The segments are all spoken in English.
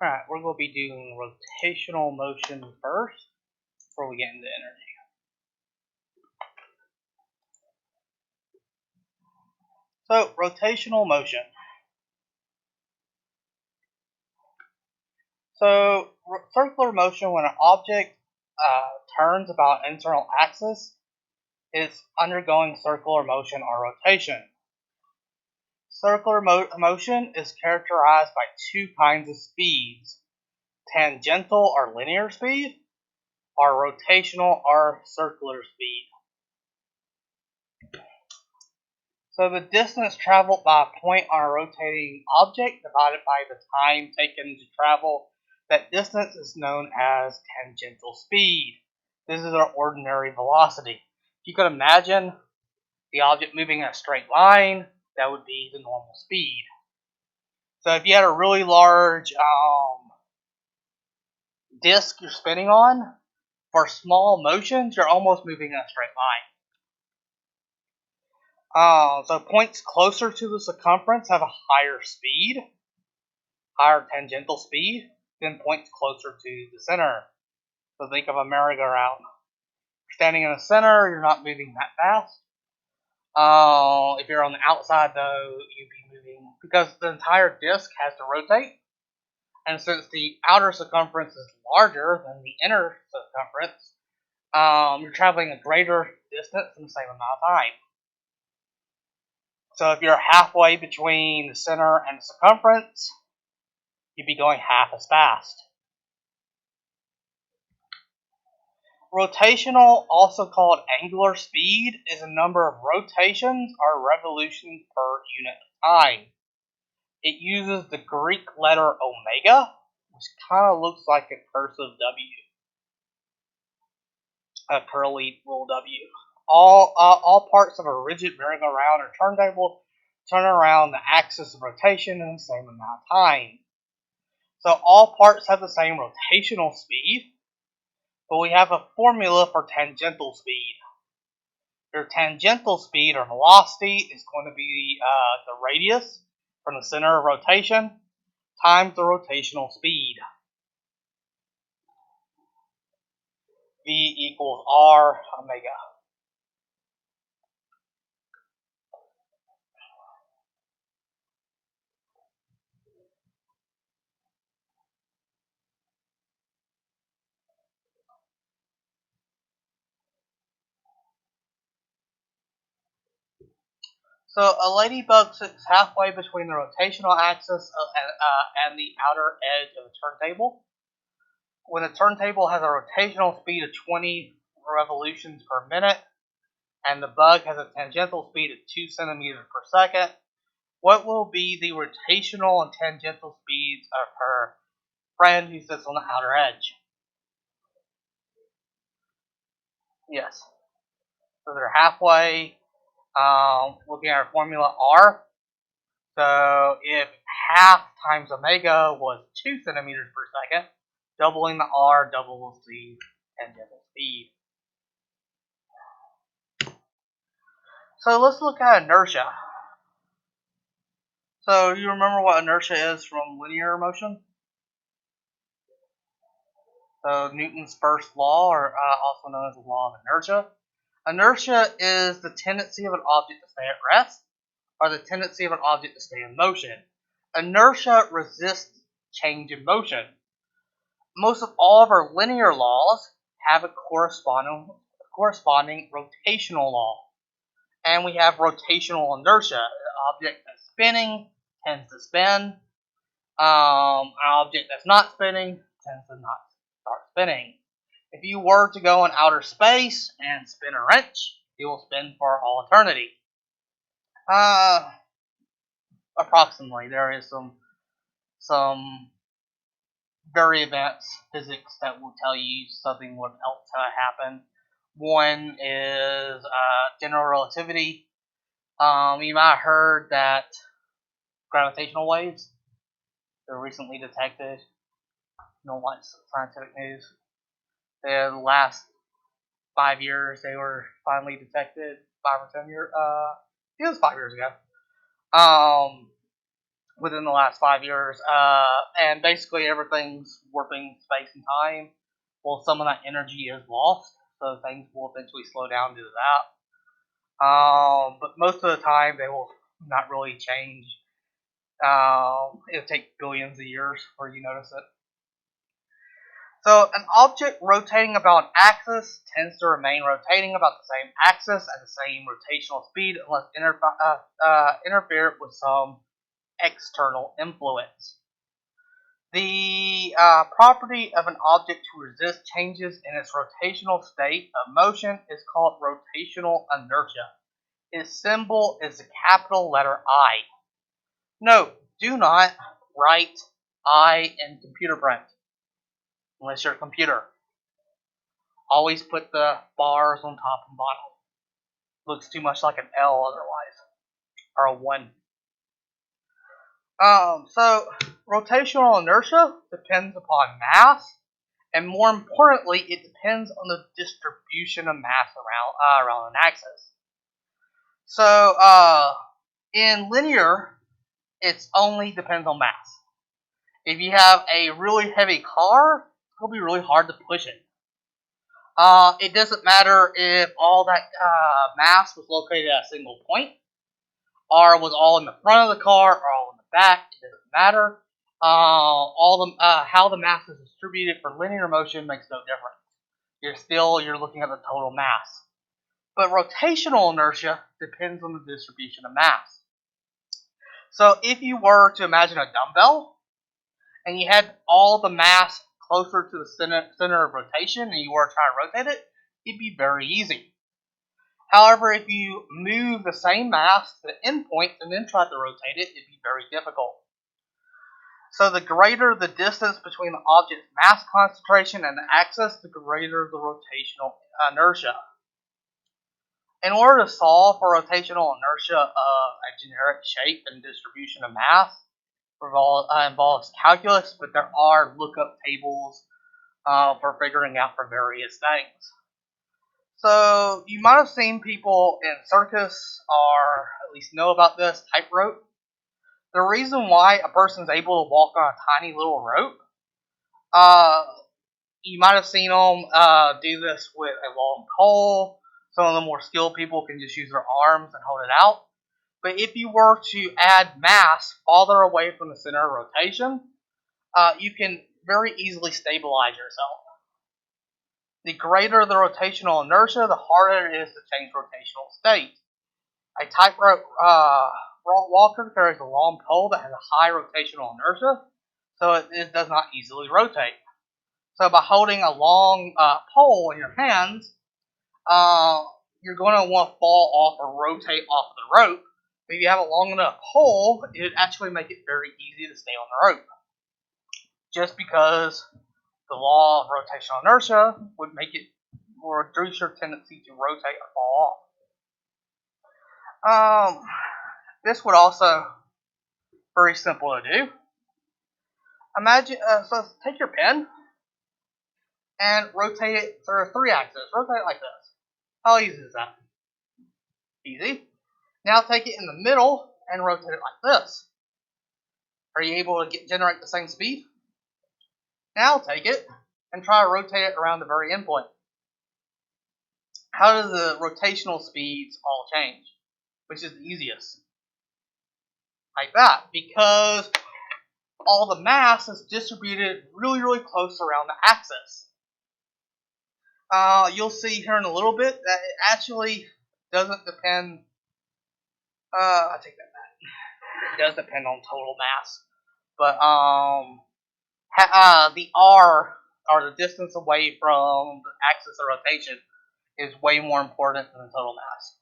Alright, we're going to be doing rotational motion first before we get into energy. So, rotational motion. So, circular motion, when an object turns about an internal axis, is undergoing circular motion or rotation. Circular motion is characterized by two kinds of speeds: tangential or linear speed, or rotational or circular speed. So the distance traveled by a point on a rotating object divided by the time taken to travel that distance is known as tangential speed. This is our ordinary velocity. If you could imagine the object moving in a straight line, that would be the normal speed. So if you had a really large disk you're spinning on, for small motions, you're almost moving in a straight line. So points closer to the circumference have a higher speed, higher tangential speed, than points closer to the center. So think of a merry-go-round. Standing in the center, you're not moving that fast. If you're on the outside, though, you'd be moving, because the entire disk has to rotate. And since the outer circumference is larger than the inner circumference, you're traveling a greater distance in the same amount of time. So if you're halfway between the center and the circumference, you'd be going half as fast. Rotational, also called angular speed, is a number of rotations or revolutions per unit of time. It uses the Greek letter omega, which kind of looks like a cursive W, a curly little W. All parts of a rigid merry-go-round or turntable turn around the axis of rotation in the same amount of time. So all parts have the same rotational speed, but we have a formula for tangential speed. Your tangential speed or velocity is going to be the radius from the center of rotation times the rotational speed. V equals R omega. So a ladybug sits halfway between the rotational axis and the outer edge of the turntable. When a turntable has a rotational speed of 20 revolutions per minute, and the bug has a tangential speed of 2 centimeters per second, what will be the rotational and tangential speeds of her friend who sits on the outer edge? Yes. So they're halfway. Looking at our formula R. So if half times omega was 2 centimeters per second, doubling the R doubles the tangential speed. So let's look at inertia. So you remember what inertia is from linear motion? So Newton's first law, or also known as the law of inertia. Inertia is the tendency of an object to stay at rest, or the tendency of an object to stay in motion. Inertia resists change in motion. Most of all of our linear laws have a corresponding rotational law. And we have rotational inertia. An object that's spinning tends to spin. An object that's not spinning tends to not start spinning. If you were to go in outer space and spin a wrench, it will spin for all eternity. Approximately. There is some very advanced physics that will tell you something what else happen. One is general relativity. You might have heard that gravitational waves were recently detected. You don't watch scientific news. The last 5 years, they were finally detected. 5 or 10 years. It was 5 years ago. within the last 5 years, and basically everything's warping space and time. Well, some of that energy is lost, so things will eventually slow down due to that. But most of the time, they will not really change. It'll take billions of years before you notice it. So an object rotating about an axis tends to remain rotating about the same axis at the same rotational speed unless interfered with some external influence. The property of an object to resist changes in its rotational state of motion is called rotational inertia. Its symbol is the capital letter I. Note, do not write I in computer print unless you're a computer. Always put the bars on top and bottom. Looks too much like an L otherwise, or a 1. So rotational inertia depends upon mass, and more importantly, it depends on the distribution of mass around an axis. So in linear, it only depends on mass. If you have a really heavy car, it's going to be really hard to push it. It doesn't matter if all that mass was located at a single point, or was all in the front of the car, or all in the back. It doesn't matter. How the mass is distributed for linear motion makes no difference. You're looking at the total mass. But rotational inertia depends on the distribution of mass. So if you were to imagine a dumbbell, and you had all the mass closer to the center of rotation, and you were trying to rotate it, it'd be very easy. However, if you move the same mass to the endpoint and then try to rotate it, it'd be very difficult. So the greater the distance between the object's mass concentration and the axis, the greater the rotational inertia. In order to solve for rotational inertia of a generic shape and distribution of mass, involves calculus, but there are lookup tables for figuring out for various things. So you might have seen people in circus, or at least know about this, tightrope. The reason why a person's able to walk on a tiny little rope, you might have seen them do this with a long pole. Some of the more skilled people can just use their arms and hold it out. But if you were to add mass farther away from the center of rotation, you can very easily stabilize yourself. The greater the rotational inertia, the harder it is to change rotational state. A tightrope walker carries a long pole that has a high rotational inertia, so it does not easily rotate. So by holding a long pole in your hands, you're going to want to fall off or rotate off of the rope. But if you have a long enough pole, it would actually make it very easy to stay on the rope. Just because the law of rotational inertia would reduce your tendency to rotate or fall off. This would also very simple to do. Imagine, so take your pen and rotate it through 3 axes. Rotate it like this. How easy is that? Easy. Now take it in the middle and rotate it like this. Are you able to generate the same speed? Now take it and try to rotate it around the very end point. How do the rotational speeds all change? Which is the easiest? Like that, because all the mass is distributed really, really close around the axis. You'll see here in a little bit that it actually doesn't depend. I take that back. It does depend on total mass, but the R, or the distance away from the axis of rotation, is way more important than the total mass.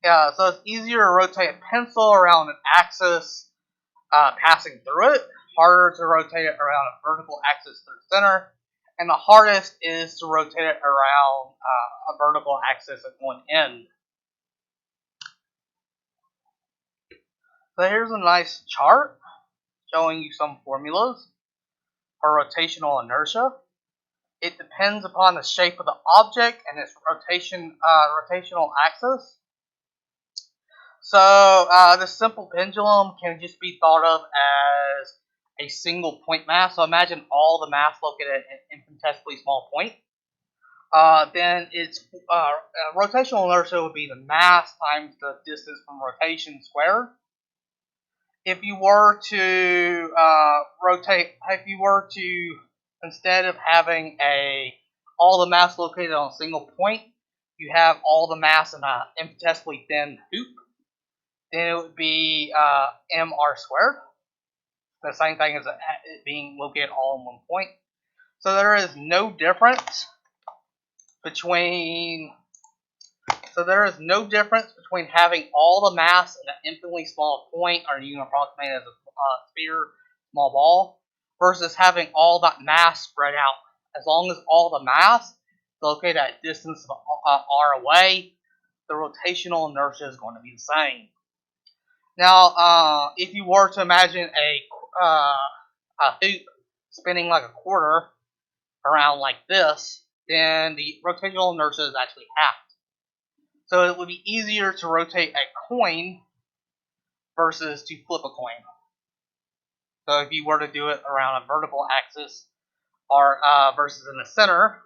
Yeah, so it's easier to rotate a pencil around an axis passing through it, harder to rotate it around a vertical axis through the center, and the hardest is to rotate it around a vertical axis at one end. So here's a nice chart showing you some formulas for rotational inertia. It depends upon the shape of the object and its rotational axis. So the simple pendulum can just be thought of as a single point mass. So imagine all the mass located at an infinitesimally small point. Then its rotational inertia would be the mass times the distance from rotation squared. If you were to instead of having all the mass located on a single point, you have all the mass in an infinitesimally thin hoop, then it would be mr squared. The same thing as it being located all in one point. So there is no difference between having all the mass in an infinitely small point, or you can approximate it as a sphere, small ball, versus having all that mass spread out. As long as all the mass is located at a distance of r away, the rotational inertia is going to be the same. Now, if you were to imagine a hoop spinning like a quarter around like this, then the rotational inertia is actually halved. So it would be easier to rotate a coin versus to flip a coin. So if you were to do it around a vertical axis or versus in the center,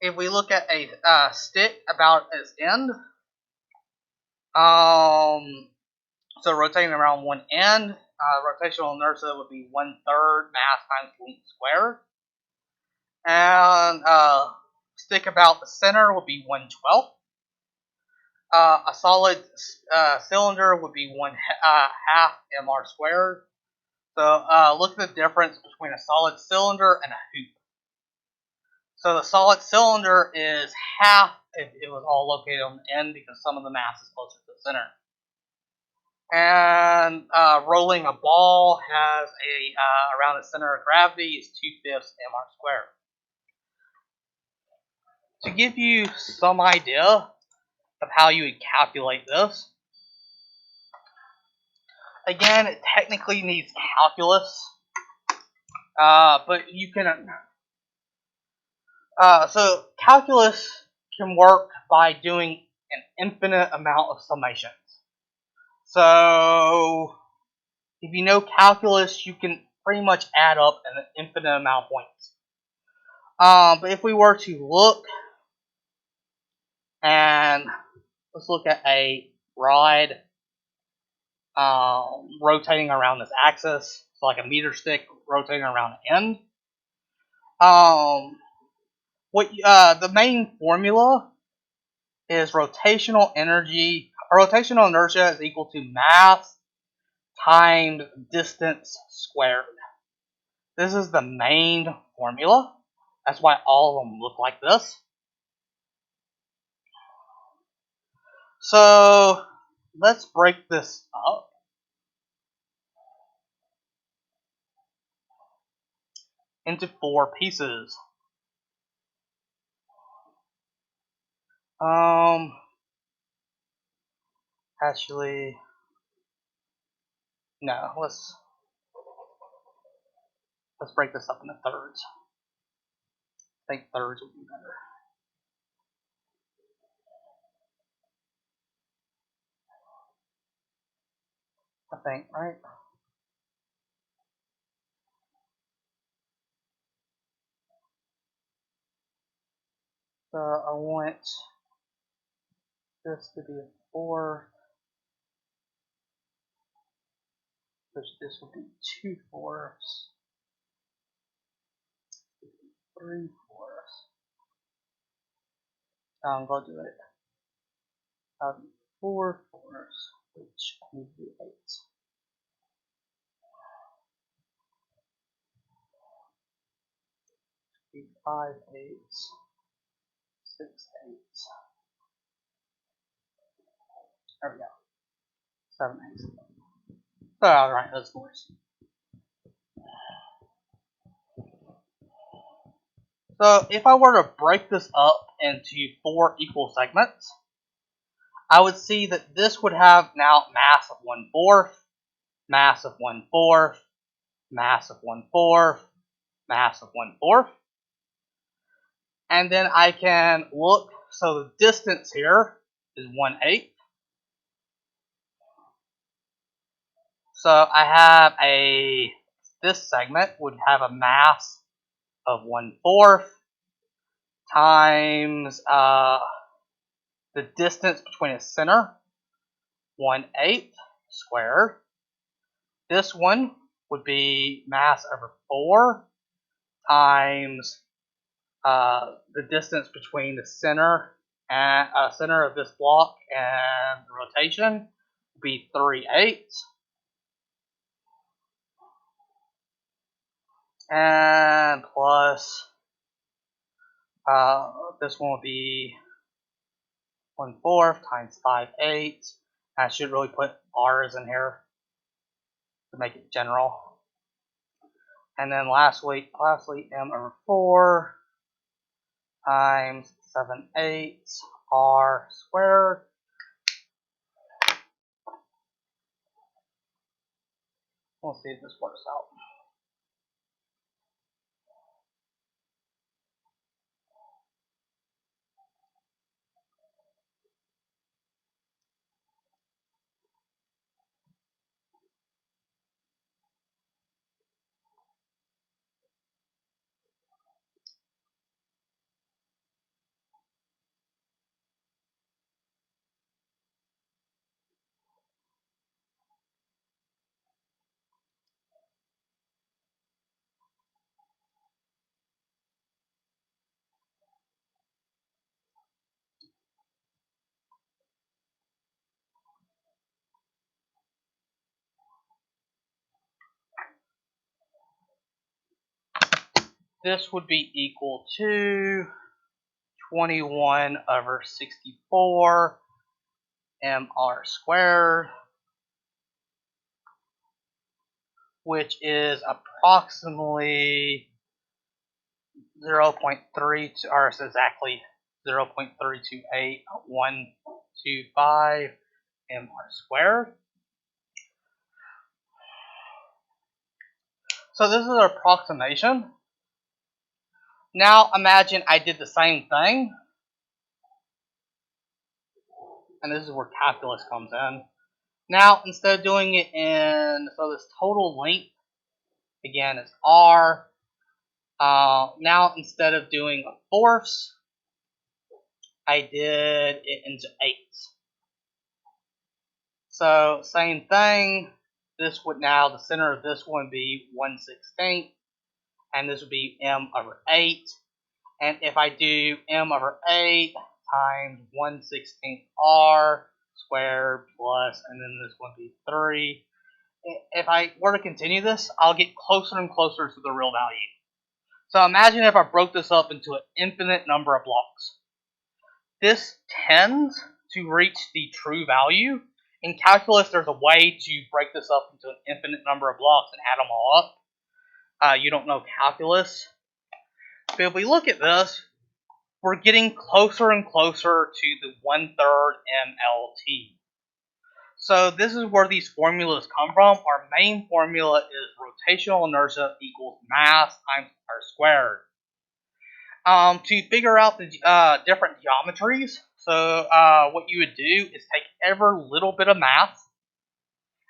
if we look at a stick about its end, so rotating around one end, rotational inertia would be 1/3 mass times length squared. And stick about the center would be 1/12. A solid cylinder would be half mr squared. So look at the difference between a solid cylinder and a hoop. So the solid cylinder is half if it was all located on the end because some of the mass is closer to the center. And rolling a ball has around the center of gravity is 2/5 mr squared. To give you some idea of how you would calculate this, again, it technically needs calculus, but you can. So calculus can work by doing an infinite amount of summations. So if you know calculus, you can pretty much add up an infinite amount of points. But if we were to look, and let's look at a rod rotating around this axis, so like a meter stick rotating around the end. The main formula is rotational inertia is equal to mass times distance squared. This is the main formula. That's why all of them look like this. So let's break this up into 4 pieces. Actually, no. Let's break this up into thirds. I think thirds would be better. I think, right? So I want this to be a 4, which this will be 2/4, 3/4. I'm going to do it. 4/4, which I need to do 8. 5/8, 6/8. There we go. 7/8. So I'll write those fours. So if I were to break this up into 4 equal segments, I would see that this would have now mass of 1/4, mass of 1/4, mass of 1/4, mass of 1/4. And then I can look, so the distance here is 1/8. So I have this segment would have a mass of 1/4 times the distance between a center, 1/8 squared. This one would be mass over 4 times the distance between the center and center of this block and the rotation would be 3/8. And plus this one would be 1/4 times 5/8. I should really put r's in here to make it general. And then lastly m over 4 times 7/8 r squared. We'll see if this works out. This would be equal to 21 over 64 mr squared, which is approximately 0.32, or it's exactly 0.328125 mr squared. So this is an approximation. Now imagine I did the same thing, and this is where calculus comes in. Now instead of doing it in, so this total length again is r. Now instead of doing fourths, I did it into eighths. So same thing. This would now, the center of this one be 1/16, and this would be m over 8. And if I do m over 8 times 1/16 r squared plus, and then this one be 3. If I were to continue this, I'll get closer and closer to the real value. So imagine if I broke this up into an infinite number of blocks. This tends to reach the true value. In calculus, there's a way to break this up into an infinite number of blocks and add them all up. You don't know calculus. But if we look at this, we're getting closer and closer to the 1/3 MLT. So this is where these formulas come from. Our main formula is rotational inertia equals mass times r squared. To figure out the different geometries, so what you would do is take every little bit of mass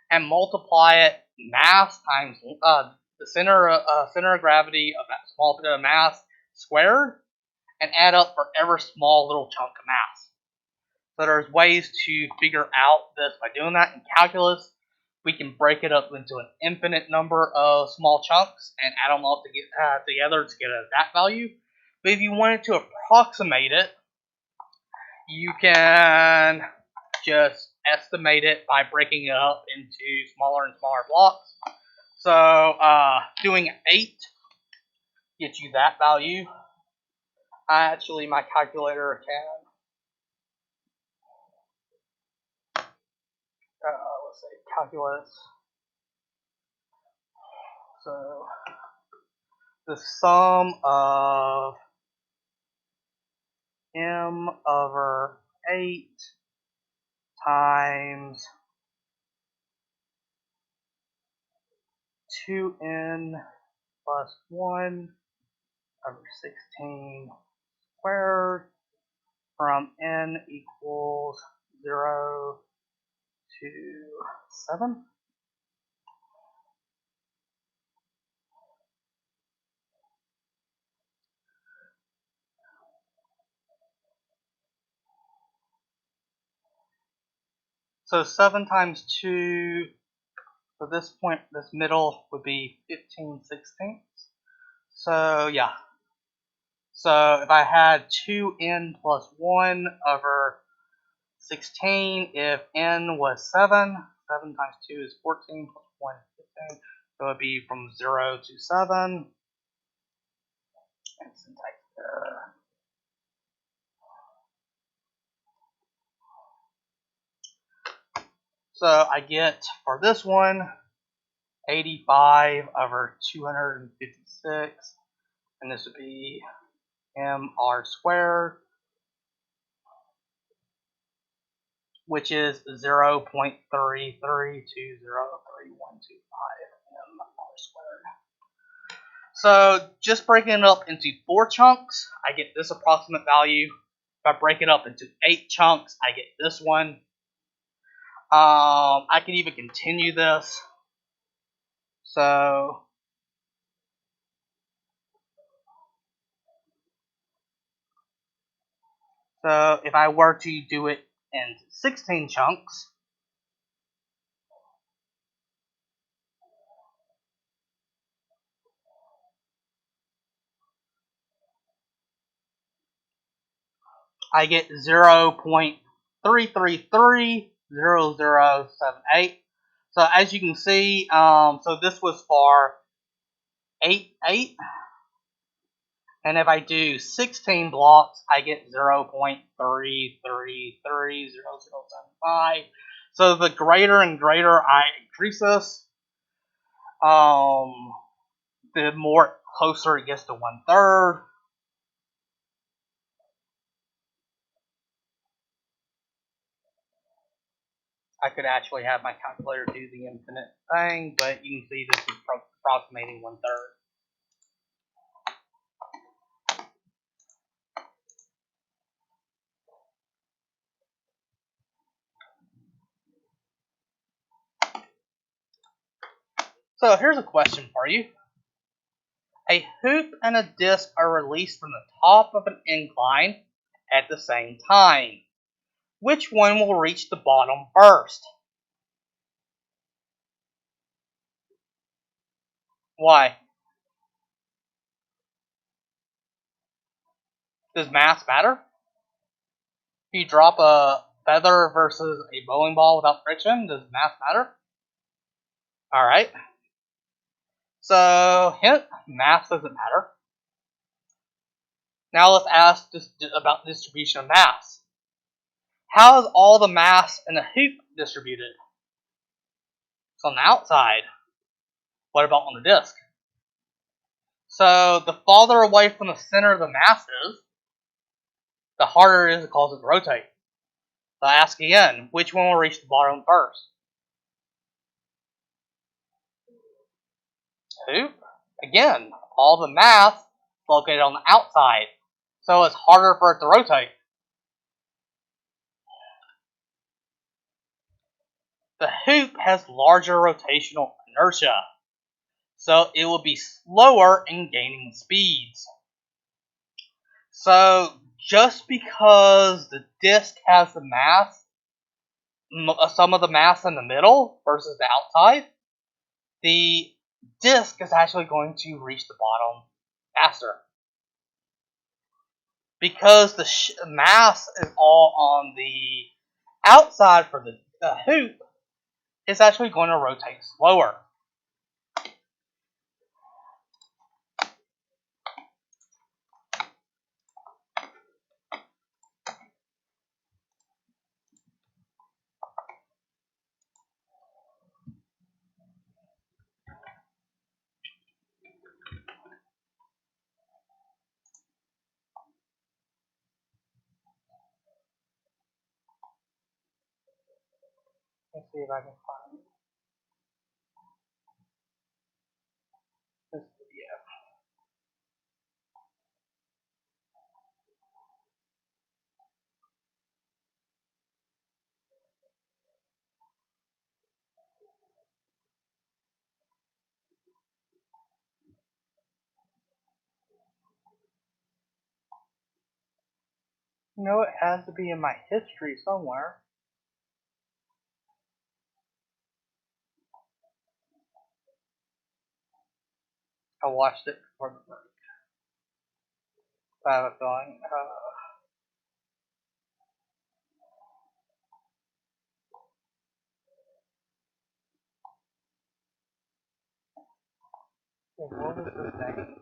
and multiply it mass times the center of gravity of that small bit of mass squared, and add up for every small little chunk of mass. So there's ways to figure out this by doing that. In calculus, we can break it up into an infinite number of small chunks and add them all together to get that value. But if you wanted to approximate it, you can just estimate it by breaking it up into smaller and smaller blocks. So doing 8 gets you that value. Actually, my calculator can, let's say calculus. So the sum of m over 8 times 2n plus 1 over 16 squared from n equals 0 to 7. So 7 times 2, so this point, this middle would be 15/16. So yeah. So if I had 2n plus 1 over 16, if n was 7, 7 times 2 is 14, plus 1 is 15. So it would be from 0 to 7. And syntax error. So I get, for this one, 85 over 256, and this would be mr squared, which is 0.33203125 mr squared. So just breaking it up into 4 chunks, I get this approximate value. If I break it up into 8 chunks, I get this one. I can even continue this. So if I were to do it in 16 chunks, I get 0.3330078. So as you can see, so this was for 8, and if I do 16 blocks, I get 0.3330075. So the greater and greater I increase this, the more closer it gets to 1/3. I could actually have my calculator do the infinite thing, but you can see this is approximating 1/3. So here's a question for you. A hoop and a disc are released from the top of an incline at the same time. Which one will reach the bottom first? Why? Does mass matter? If you drop a feather versus a bowling ball without friction, does mass matter? Alright. So, hint, mass doesn't matter. Now let's ask about distribution of mass. How is all the mass in the hoop distributed? It's on the outside. What about on the disc? So the farther away from the center of the mass is, the harder it is to cause it to rotate. So I ask again, which one will reach the bottom first? Hoop. Again, all the mass is located on the outside, so it's harder for it to rotate. The hoop has larger rotational inertia, so it will be slower in gaining speeds. So just because the disc has the mass, some of the mass in the middle versus the outside, the disc is actually going to reach the bottom faster. Because the mass is all on the outside for the hoop, it's actually going to rotate slower. Let's see if I can find this video. You know, it has to be in my history somewhere. I watched it before the break. I have a feeling. What was his name?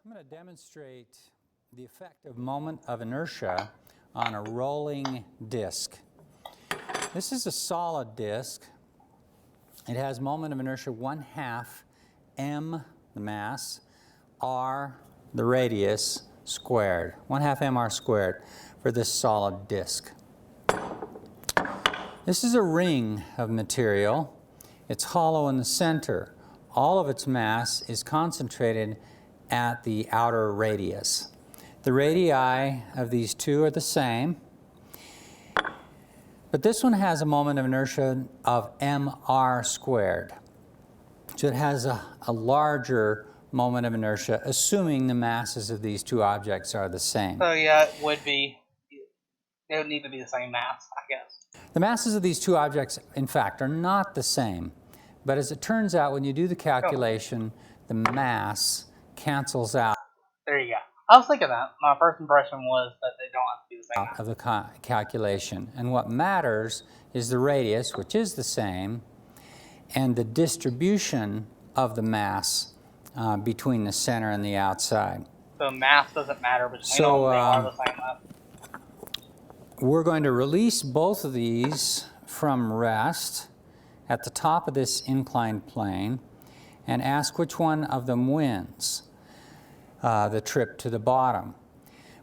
I'm going to demonstrate the effect of moment of inertia on a rolling disc. This is a solid disc. It has moment of inertia 1/2 m, the mass, r, the radius, squared. 1/2 mr squared for this solid disc. This is a ring of material. It's hollow in the center. All of its mass is concentrated at the outer radius. The radii of these two are the same, but this one has a moment of inertia of mr squared. So it has a larger moment of inertia, assuming the masses of these two objects are the same. So yeah, it would need to be the same mass, I guess. The masses of these two objects, in fact, are not the same. But as it turns out, when you do the calculation, the mass cancels out. There you go. I was thinking that. My first impression was that they don't have to be the same mass. Of the calculation. And what matters is the radius, which is the same, and the distribution of the mass between the center and the outside. So mass doesn't matter between them, they are the same mass. We're going to release both of these from rest at the top of this inclined plane and ask which one of them wins the trip to the bottom.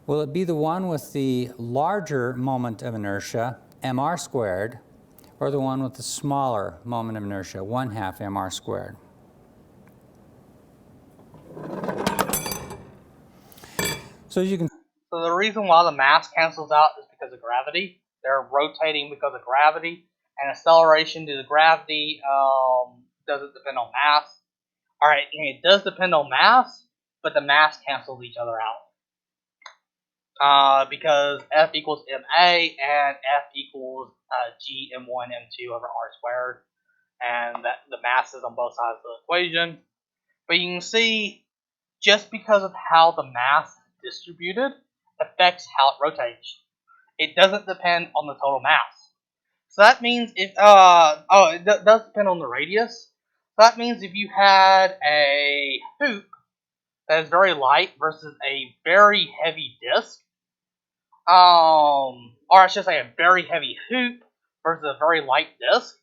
Will it be the one with the larger moment of inertia, mr squared, or the one with the smaller moment of inertia, 1/2 mr squared? So as you can. So the reason why the mass cancels out is because of gravity. They're rotating because of gravity, and acceleration due to gravity doesn't depend on mass. All right, it does depend on mass, but the mass cancels each other out. Because F equals ma and F equals g m1 m2 over r squared, and that the mass is on both sides of the equation. But you can see, just because of how the mass is distributed affects how it rotates. It doesn't depend on the total mass. So that means if it does depend on the radius. So that means if you had a hoop that is very light versus a very heavy disc, or I should say a very heavy hoop versus a very light disc,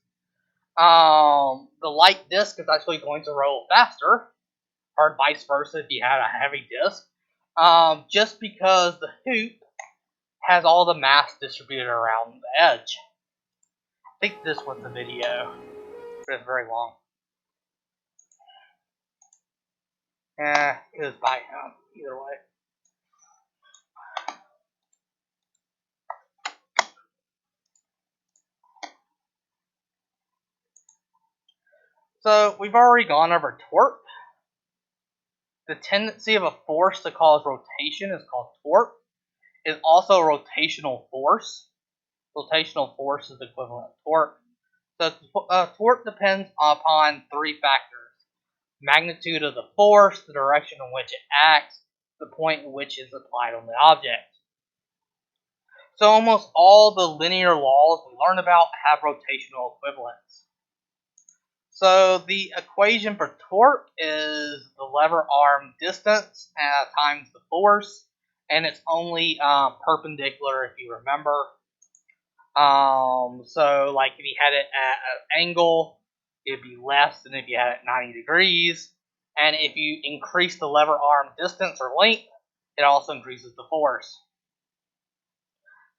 the light disc is actually going to roll faster, or vice versa if you had a heavy disc, just because the hoop has all the mass distributed around the edge. I think this was the video, but it's very long. It was by him, either way. So, we've already gone over torque. The tendency of a force to cause rotation is called torque. It's also rotational force. Rotational force is equivalent to torque. So, torque depends upon three factors: magnitude of the force, the direction in which it acts, the point in which it's applied on the object. So almost all the linear laws we learn about have rotational equivalents. So the equation for torque is the lever arm distance times the force, and it's only perpendicular if you remember. So like if you had it at an angle, it'd be less than if you had it at 90 degrees. And if you increase the lever arm distance or length, it also increases the force.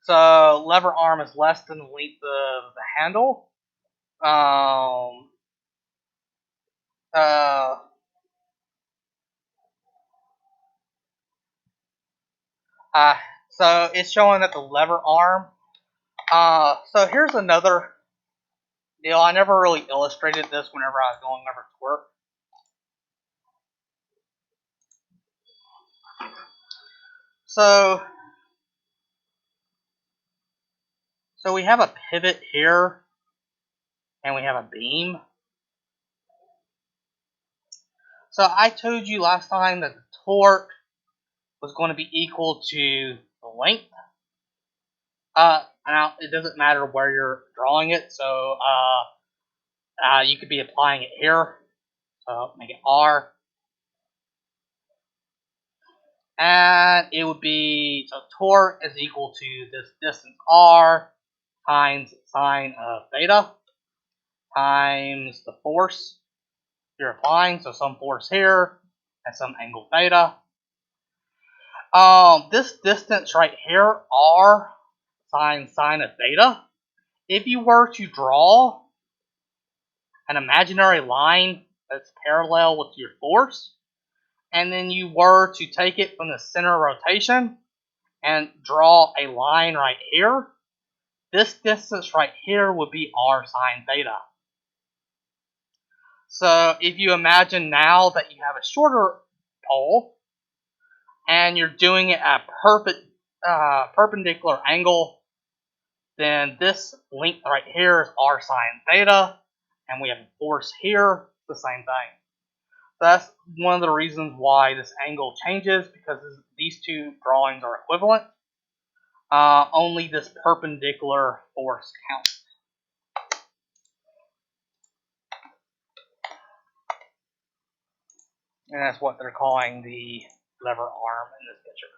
So lever arm is less than the length of the handle. So it's showing that the lever arm. So here's another deal. I never really illustrated this whenever I was going over torque. So we have a pivot here, and we have a beam. So I told you last time that the torque was going to be equal to the length. Now it doesn't matter where you're drawing it, so you could be applying it here. So make it R, and it would be, so torque is equal to this distance R times sine of theta times the force you're applying, so some force here and some angle theta. This distance right here, R sine of theta, if you were to draw an imaginary line that's parallel with your force, and then you were to take it from the center of rotation and draw a line right here, this distance right here would be R sine theta. So if you imagine now that you have a shorter pole and you're doing it at perpendicular angle, then this length right here is R sine theta, and we have a force here, the same thing. So that's one of the reasons why this angle changes, because these two drawings are equivalent. Only this perpendicular force counts. And that's what they're calling the lever arm in this picture.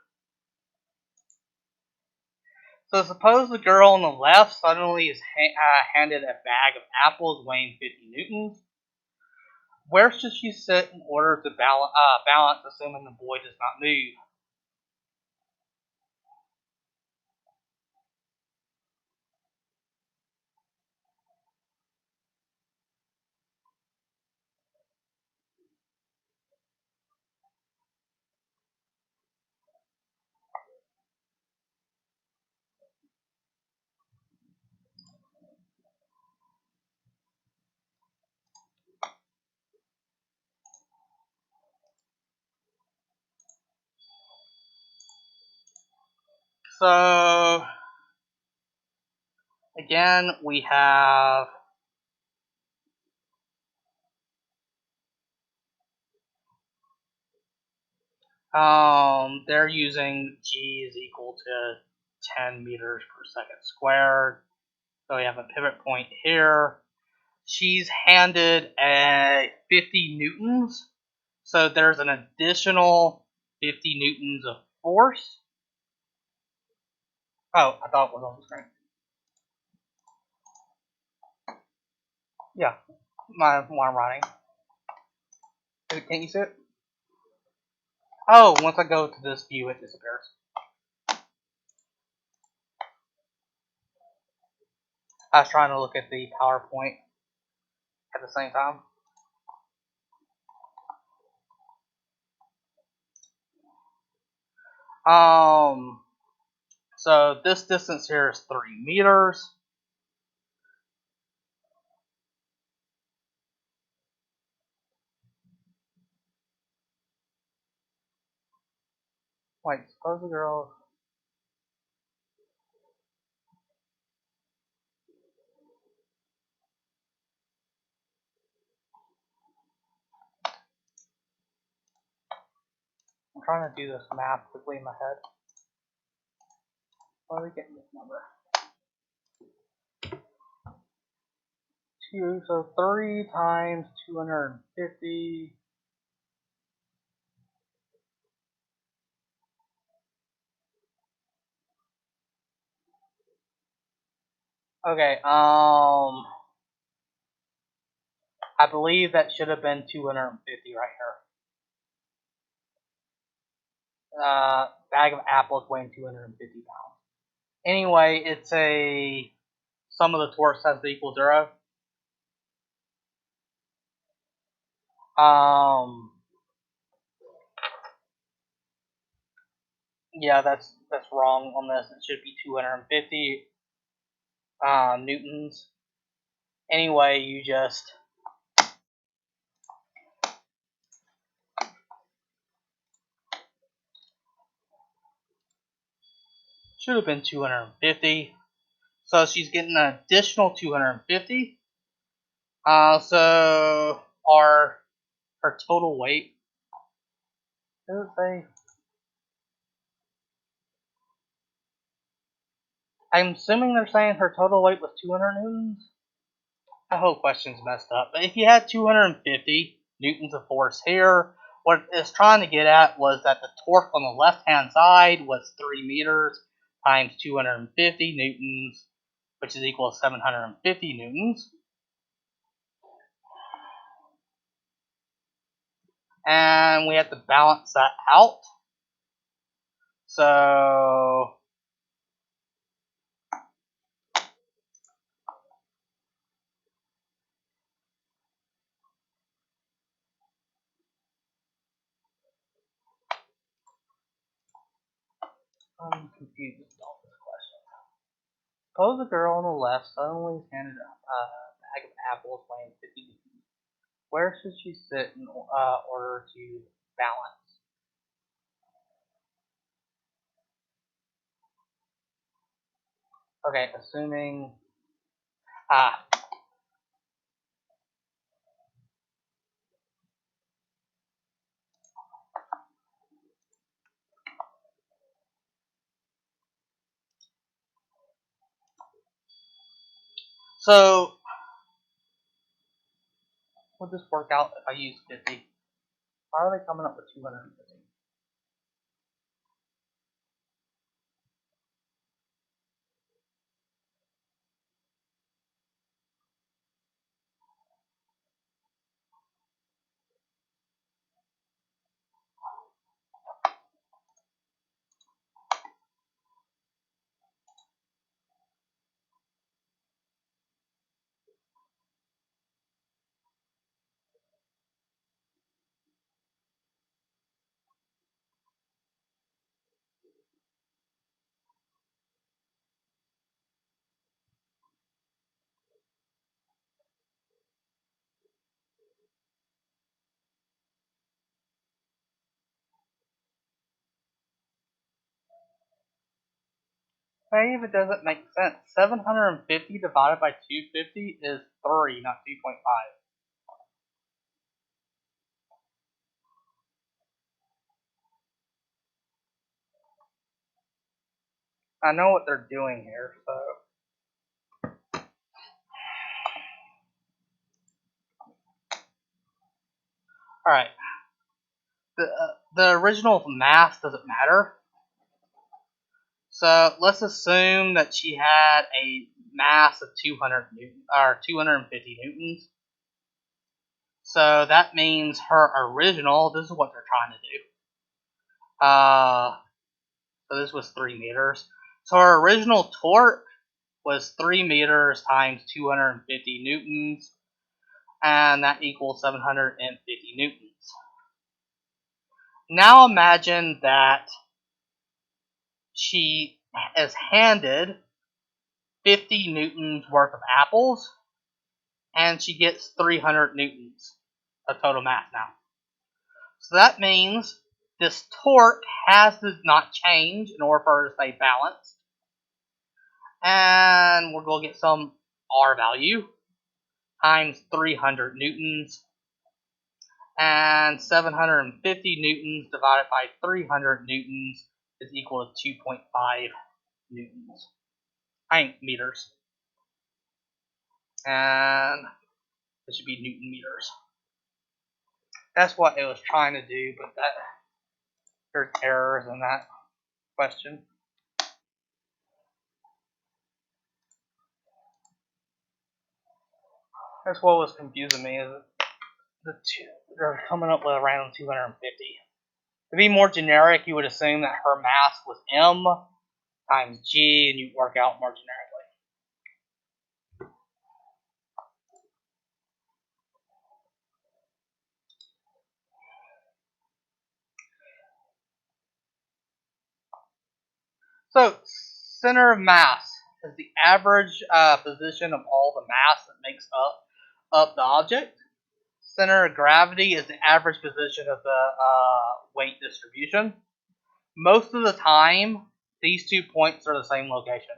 So suppose the girl on the left suddenly is handed a bag of apples weighing 50 newtons. Where should she sit in order to balance, assuming the boy does not move? So again, we have they're using G is equal to 10 meters per second squared. So we have a pivot point here. She's handed a 50 newtons. So there's an additional 50 newtons of force. Oh, I thought it was on the screen. Yeah, while I'm writing. Can't you see it? Oh, once I go to this view, it disappears. I was trying to look at the PowerPoint at the same time. So this distance here is 3 meters. Wait, suppose the girl. I'm trying to do this math quickly in my head. Where are we getting this number? 2, so 3 times 250. Okay, I believe that should have been 250 right here. Bag of apples weighing 250 pounds. Anyway, it's a sum of the torques has to equal 0. Yeah, that's wrong on this. It should be 250 newtons. Anyway, you just should have been 250. So she's getting an additional 250. So her total weight. Does it say? I'm assuming they're saying her total weight was 200 newtons. That whole question's messed up. But if you had 250 newtons of force here, what it's trying to get at was that the torque on the left-hand side was 3 meters times 250 newtons, which is equal to 750 newtons. And we have to balance that out. So I'm confused about this question. Suppose the girl on the left suddenly is handed a bag of apples weighing 50 newtons. Where should she sit in order to balance? Okay, assuming so would this work out if I use 50? How are they coming up with 250? Hey, if it doesn't make sense, 750 divided by 250 is 3, not 2.5. I know what they're doing here, so. Alright. The original mass doesn't matter. So let's assume that she had a mass of 250 newtons. So that means her original, this is what they're trying to do. So this was 3 meters. So her original torque was 3 meters times 250 newtons, and that equals 750 newtons. Now imagine that she is handed 50 newtons worth of apples, and she gets 300 newtons of total mass now. So that means this torque has to not change in order for her to stay balanced. And we're going to get some R value times 300 newtons. And 750 newtons divided by 300 newtons is equal to 2.5 newtons. Meters. And it should be Newton meters. That's what it was trying to do, but there's errors in that question. That's what was confusing me, is they're coming up with a random 250. To be more generic, you would assume that her mass was m times g, and you'd work out more generically. So, center of mass is the average position of all the mass that makes up the object. Center of gravity is the average position of the weight distribution. Most of the time, these 2 points are the same location.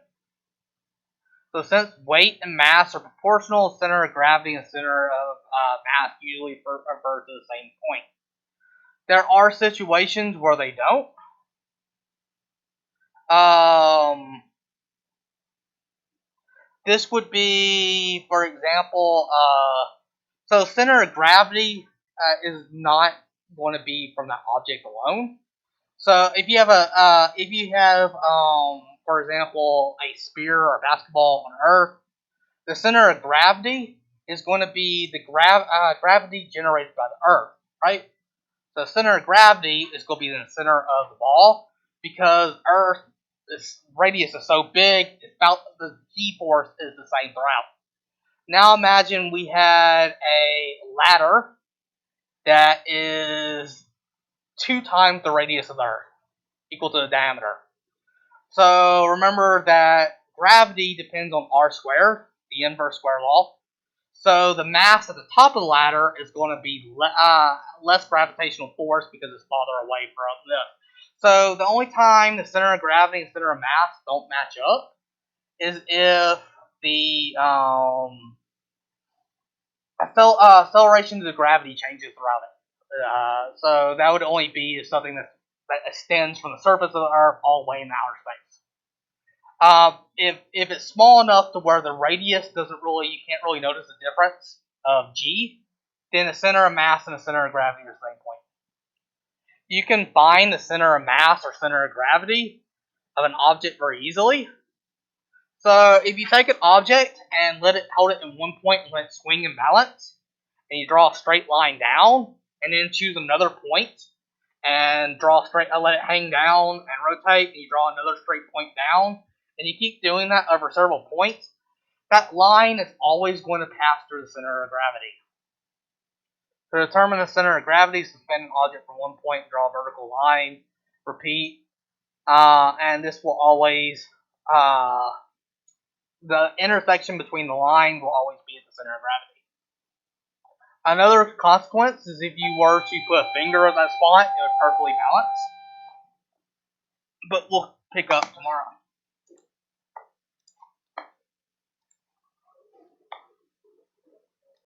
So since weight and mass are proportional, center of gravity and center of mass usually refer to the same point. There are situations where they don't. This would be, for example, so center of gravity is not going to be from that object alone. So if you have for example, a sphere or a basketball on Earth, the center of gravity is going to be the gravity generated by the Earth, right? So the center of gravity is going to be in the center of the ball, because Earth, this radius is so big, it's about the G-force is the same throughout. Now imagine we had a ladder that is 2 times the radius of the Earth, equal to the diameter. So remember that gravity depends on r squared, the inverse square law. So the mass at the top of the ladder is going to be less gravitational force because it's farther away from this. So the only time the center of gravity and center of mass don't match up is if the acceleration to the gravity changes throughout it. So that would only be something that extends from the surface of the Earth all the way in outer space. If it's small enough to where the radius you can't really notice the difference of g, then the center of mass and the center of gravity are the same point. You can find the center of mass or center of gravity of an object very easily. So if you take an object and hold it in one point and let it swing and balance, and you draw a straight line down, and then choose another point and let it hang down and rotate, and you draw another straight point down, and you keep doing that over several points, that line is always going to pass through the center of gravity. To determine the center of gravity, suspend an object from one point, draw a vertical line, repeat, and this will always, the intersection between the lines will always be at the center of gravity. Another consequence is if you were to put a finger at that spot, it would perfectly balance. But we'll pick up tomorrow.